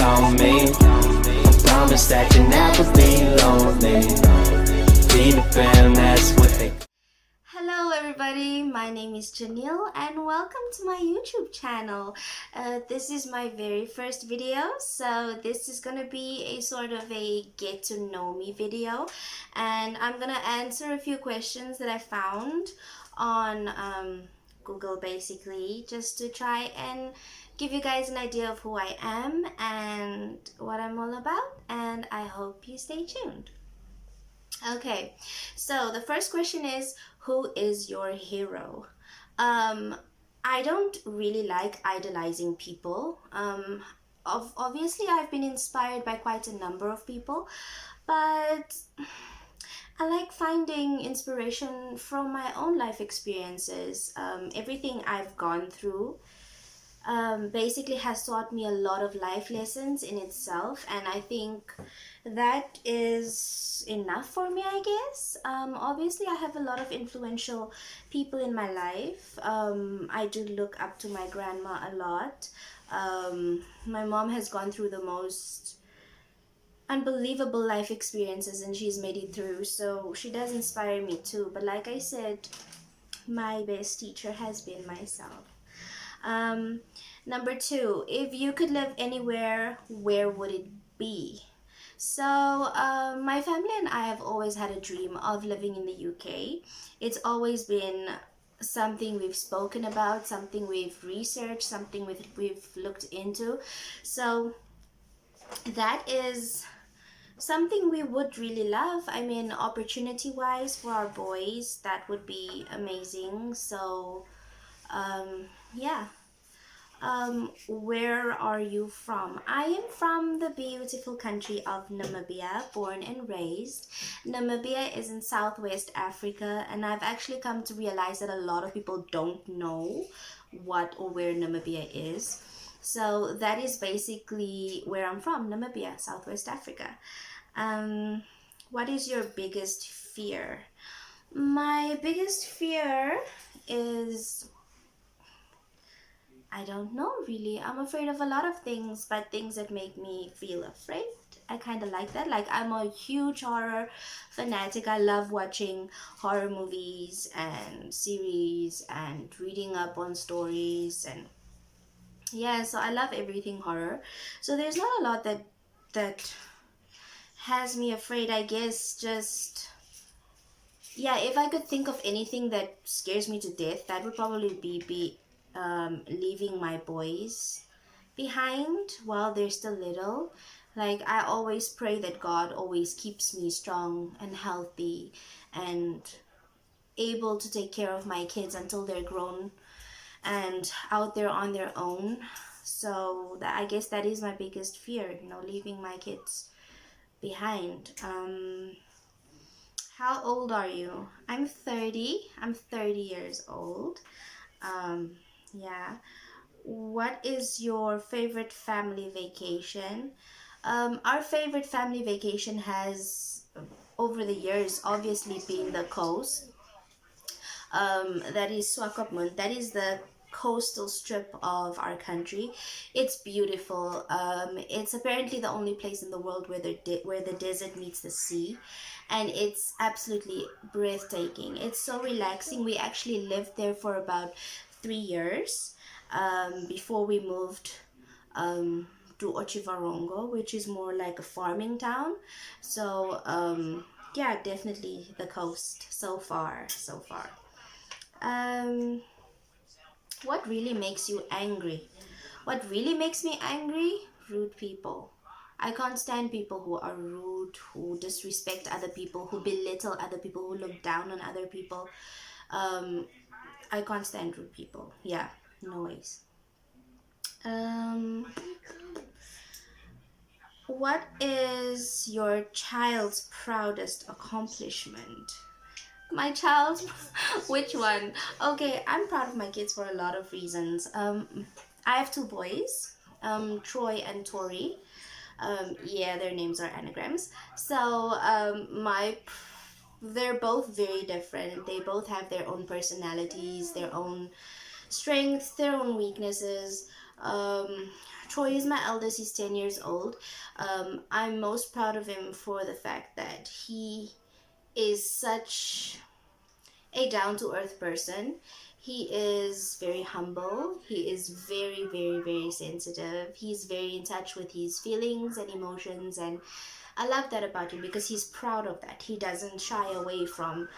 on me. Promise that you never be lonely. Be the fam, that's what they. Hello everybody, my name is Janelle and welcome to my YouTube channel. This is my very first video, so this is gonna be a sort of a get to know me video, and I'm gonna answer a few questions that I found on Google, basically just to try and give you guys an idea of who I am and what I'm all about, and I hope you stay tuned. Okay, so the first question is, who is your hero? I don't really like idolizing people. Obviously, I've been inspired by quite a number of people, but I like finding inspiration from my own life experiences. Everything I've gone through basically has taught me a lot of life lessons in itself, and I think that is enough for me, I guess. Obviously, I have a lot of influential people in my life. I do look up to my grandma a lot. My mom has gone through the most unbelievable life experiences and she's made it through, so she does inspire me too. But like I said, my best teacher has been myself. Number two, if you could live anywhere, where would it be? So, my family and I have always had a dream of living in the UK. It's always been something we've spoken about, something we've researched, something we've looked into. So, that is something we would really love. I mean, opportunity wise for our boys, that would be amazing. So, yeah. Where are you from? I am from the beautiful country of Namibia, born and raised. Namibia is in Southwest Africa, and I've actually come to realize that a lot of people don't know what or where Namibia is. So that is basically where I'm from, Namibia, Southwest Africa. What is your biggest fear? My biggest fear is, I don't know really. I'm afraid of a lot of things, but things that make me feel afraid, I kind of like that. Like, I'm a huge horror fanatic. I love watching horror movies and series and reading up on stories, and yeah, so I love everything horror. So there's not a lot that has me afraid, I guess. Just, yeah, if I could think of anything that scares me to death, that would probably be leaving my boys behind while they're still little. Like, I always pray that God always keeps me strong and healthy and able to take care of my kids until they're grown and out there on their own. So that, I guess that is my biggest fear, leaving my kids behind. How old are you? I'm 30. I'm 30 years old. Yeah. What is your favorite family vacation? Our favorite family vacation has, over the years, obviously been the coast. That is Swakopmund. That is the coastal strip of our country. It's beautiful. It's apparently the only place in the world where the desert meets the sea, and it's absolutely breathtaking. It's so relaxing. We actually lived there for about 3 years before we moved to Ochivarongo, which is more like a farming town. So yeah, definitely the coast so far, so far. Um, what really makes you angry? What really makes me angry? Rude people. I can't stand people who are rude, who disrespect other people, who belittle other people, who look down on other people. Um, I can't stand rude people. Yeah, no ways. Um, what is your child's proudest accomplishment? My child, which one? Okay, I'm proud of my kids for a lot of reasons. I have two boys, Troy and Tori. Yeah, their names are anagrams. So, they're both very different. They both have their own personalities, their own strengths, their own weaknesses. Troy is my eldest. He's 10 years old. I'm most proud of him for the fact that he is such a down to earth person. He is very humble. He is very, very, very sensitive. He's very in touch with his feelings and emotions. And I love that about him because he's proud of that. He doesn't shy away from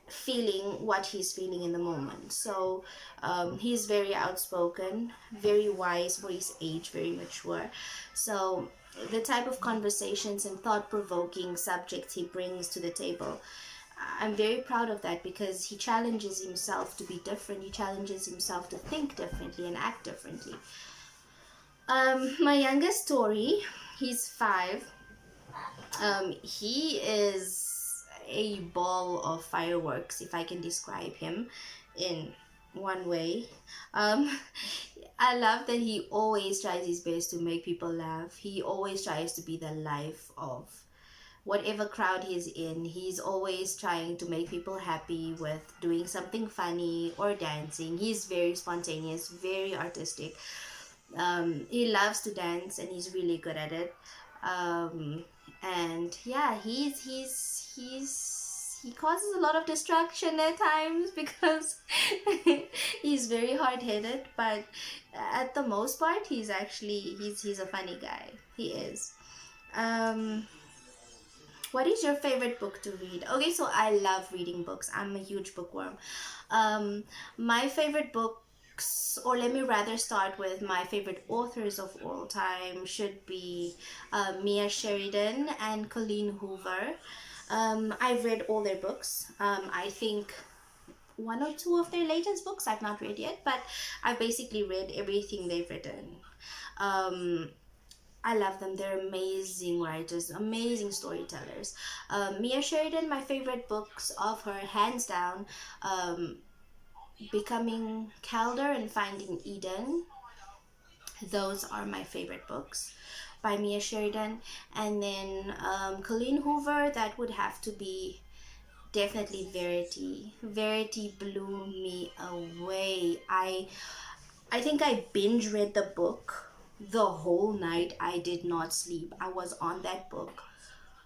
feeling what he's feeling in the moment. So he's very outspoken, very wise for his age, very mature. So the type of conversations and thought-provoking subjects he brings to the table, I'm very proud of that because he challenges himself to be different. He challenges himself to think differently and act differently. My youngest Tori, he's 5. He is a ball of fireworks, if I can describe him in one way. Um, I love that he always tries his best to make people laugh. He always tries to be the life of whatever crowd he's in. He's always trying to make people happy with doing something funny or dancing. He's very spontaneous, very artistic. He loves to dance and he's really good at it. And yeah, he causes a lot of distraction at times because he's very hard-headed, but at the most part he's a funny guy. He is. What is your favorite book to read? Okay, so I love reading books. I'm a huge bookworm. My favorite books, or let me rather start with my favorite authors of all time, should be Mia Sheridan and Colleen Hoover. I've read all their books. I think one or two of their latest books I've not read yet, but I've basically read everything they've written. Um, I love them. They're amazing writers, amazing storytellers. Mia Sheridan, my favorite books of her, hands down, Becoming Calder and Finding Eden. Those are my favorite books by Mia Sheridan. And then Colleen Hoover, that would have to be definitely Verity. Verity blew me away. I think I binge read the book the whole night. I did not sleep. I was on that book.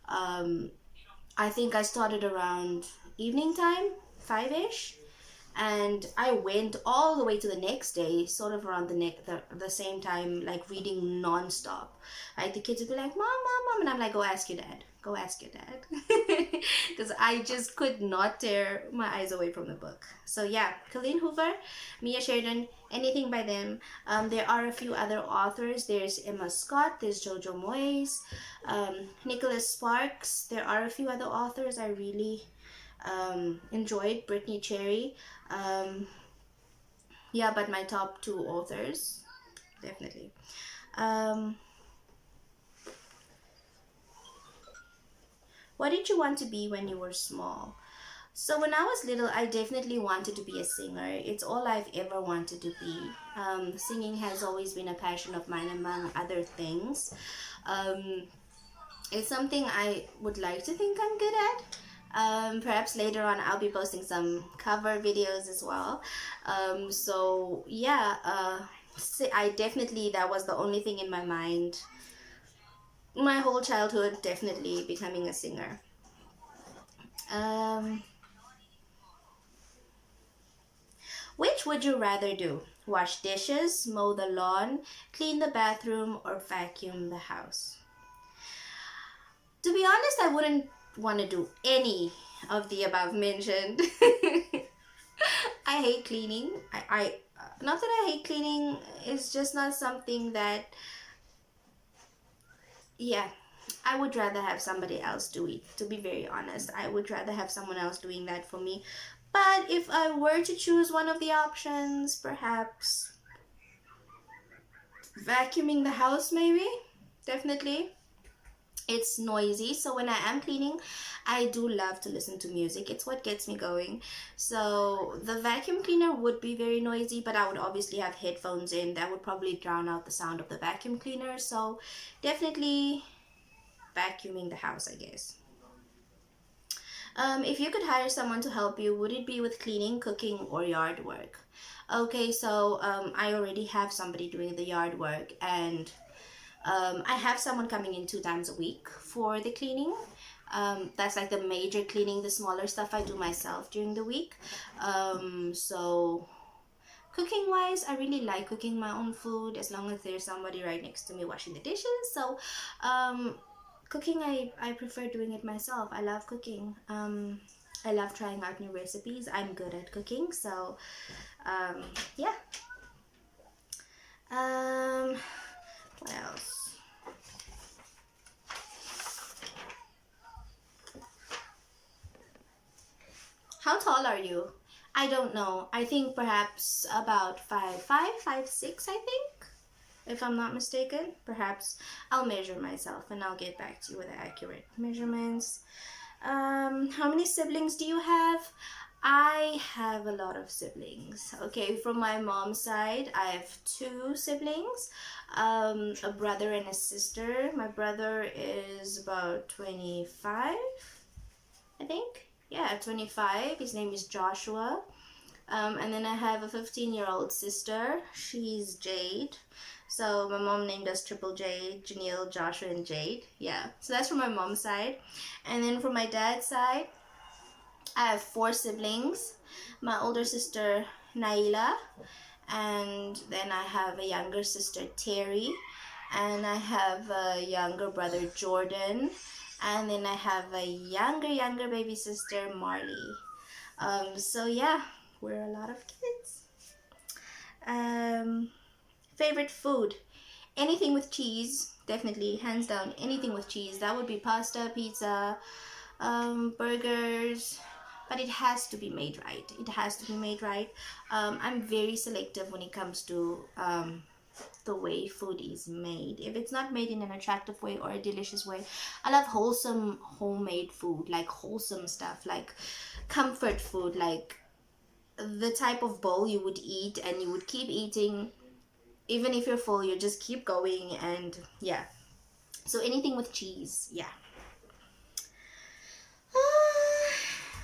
Um, I think I started around evening time, 5-ish, and I went all the way to the next day, sort of around the same time, like reading non-stop. Like the kids would be like, "Mom, mom, mom," and I'm like, "Go ask your dad. Go ask your dad," because I just could not tear my eyes away from the book. So yeah, Colleen Hoover, Mia Sheridan, anything by them. There are a few other authors. There's Emma Scott. There's Jojo Moyes, Nicholas Sparks. There are a few other authors I really enjoyed. Brittany Cherry. Yeah, but my top 2 authors, definitely. Um, what did you want to be when you were small? So when I was little, I definitely wanted to be a singer. It's all I've ever wanted to be. Singing has always been a passion of mine, among other things. Um, it's something I would like to think I'm good at. Perhaps later on I'll be posting some cover videos as well. So yeah, I definitely, that was the only thing in my mind my whole childhood, definitely becoming a singer. Um, which would you rather do? Wash dishes, mow the lawn, clean the bathroom, or vacuum the house? To be honest, I wouldn't want to do any of the above mentioned. I hate cleaning. Not that I hate cleaning, it's just not something that, yeah, I would rather have somebody else do it. To be very honest, I would rather have someone else doing that for me. But if I were to choose one of the options, perhaps vacuuming the house, maybe. Definitely. It's noisy, so when I am cleaning, I do love to listen to music. It's what gets me going. So the vacuum cleaner would be very noisy, but I would obviously have headphones in that would probably drown out the sound of the vacuum cleaner. So definitely vacuuming the house, I guess. If you could hire someone to help you, would it be with cleaning, cooking, or yard work? Okay, so I already have somebody doing the yard work, and I have someone coming in 2 times a week for the cleaning. That's like the major cleaning. The smaller stuff I do myself during the week. So cooking wise, I really like cooking my own food as long as there's somebody right next to me washing the dishes. So cooking, I prefer doing it myself. I love cooking. I love trying out new recipes. I'm good at cooking, so yeah. What else? How tall are you? I don't know. I think perhaps about 5'5", 5'6", I think. If I'm not mistaken. Perhaps I'll measure myself and I'll get back to you with accurate measurements. How many siblings do you have? I have a lot of siblings. Okay, from my mom's side, I have 2 siblings, a brother and a sister. My brother is about 25, I think. Yeah, 25. His name is Joshua. And then I have a 15-year-old sister. She's Jade. So my mom named us Triple J, Janelle, Joshua, and Jade. Yeah, so that's from my mom's side. And then from my dad's side, I have 4 siblings. My older sister, Naila. And then I have a younger sister, Terry. And I have a younger brother, Jordan. And then I have a younger baby sister, Marley. So yeah, we're a lot of kids. Favorite food? Anything with cheese, definitely, hands down, anything with cheese. That would be pasta, pizza, burgers, but it has to be made right. It has to be made right. I'm very selective when it comes to the way food is made. If it's not made in an attractive way or a delicious way, I love wholesome homemade food, like wholesome stuff, like comfort food, like the type of bowl you would eat and you would keep eating. Even if you're full, you just keep going, and yeah. So anything with cheese, yeah.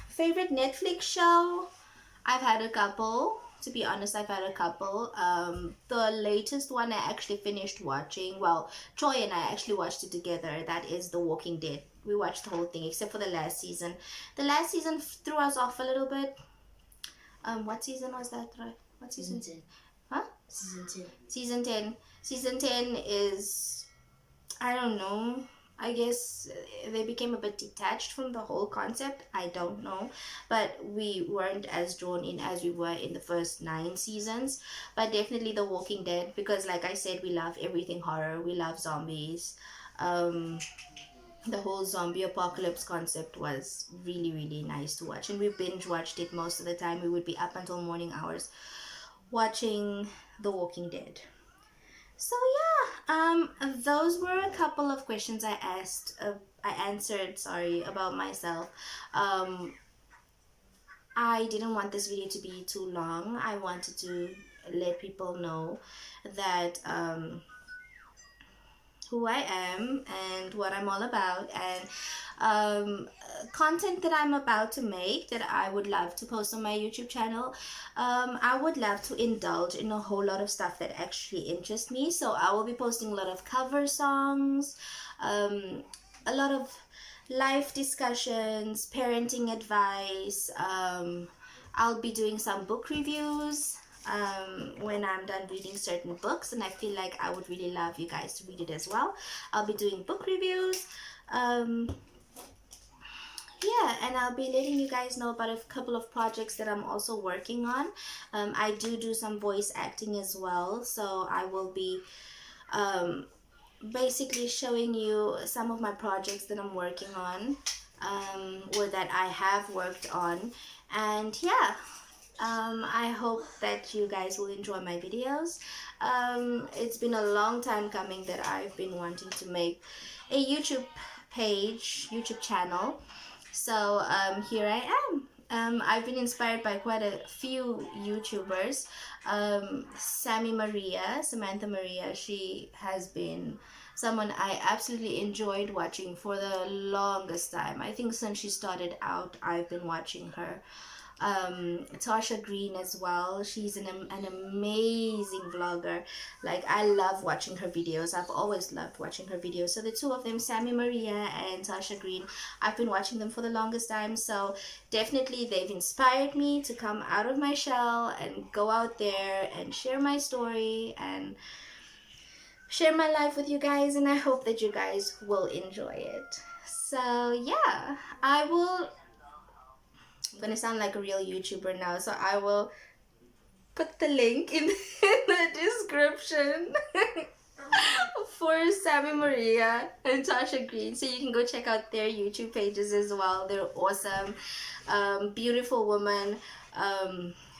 Favorite Netflix show? I've had a couple. To be honest, I've had a couple. The latest one I actually finished watching, well, Troy and I actually watched it together. That is The Walking Dead. We watched the whole thing except for the last season. The last season threw us off a little bit. What season was that, Troy? What season? Season 10. Huh? Season 10. Season 10. Season 10 is, I don't know, I guess they became a bit detached from the whole concept. I don't know. But we weren't as drawn in as we were in the first 9 seasons. But definitely The Walking Dead, because like I said, we love everything horror. We love zombies. The whole zombie apocalypse concept was really, really nice to watch. And we binge watched it most of the time. We would be up until morning hours watching The Walking Dead. So yeah, those were a couple of questions I answered, sorry, about myself. I didn't want this video to be too long. I wanted to let people know that who I am and what I'm all about, and content that I'm about to make that I would love to post on my YouTube channel. I would love to indulge in a whole lot of stuff that actually interests me. So I will be posting a lot of cover songs, a lot of life discussions, parenting advice. I'll be doing some book reviews when I'm done reading certain books, and I feel like I would really love you guys to read it as well. I'll be doing book reviews. Yeah, and I'll be letting you guys know about a couple of projects that I'm also working on. I do some voice acting as well, so I will be basically showing you some of my projects that I'm working on, or that I have worked on. And yeah, I hope that you guys will enjoy my videos. It's been a long time coming that I've been wanting to make a YouTube channel. So here I am. I've been inspired by quite a few YouTubers. Samantha Maria, she has been someone I absolutely enjoyed watching for the longest time. I think since she started out, I've been watching her. Tasha Green as well. She's an amazing vlogger. Like, I love watching her videos. I've always loved watching her videos. So the two of them, Sammy Maria and Tasha Green, I've been watching them for the longest time. So definitely they've inspired me to come out of my shell and go out there and share my story and share my life with you guys, and I hope that you guys will enjoy it. So yeah, I'm gonna sound like a real YouTuber now, so I will put the link in the description for Sammy Maria and Tasha Green, so you can go check out their YouTube pages as well. They're awesome, beautiful woman,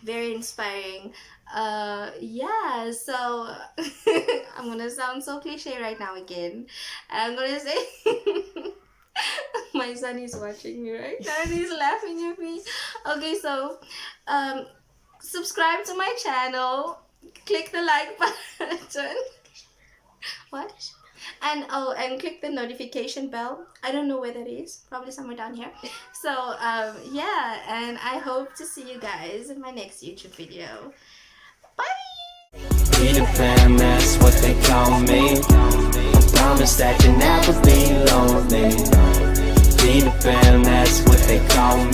very inspiring. Yeah, so I'm gonna sound so cliche right now again. I'm gonna say my son is watching me right now and he's laughing at me. Okay, so subscribe to my channel, click the like button. What? And and click the notification bell. I don't know where that is, probably somewhere down here. So yeah, and I hope to see you guys in my next YouTube video. Bye. Peter Pan, that's what they call me. I promise that you never be lonely. Peter Pan, that's what they call me.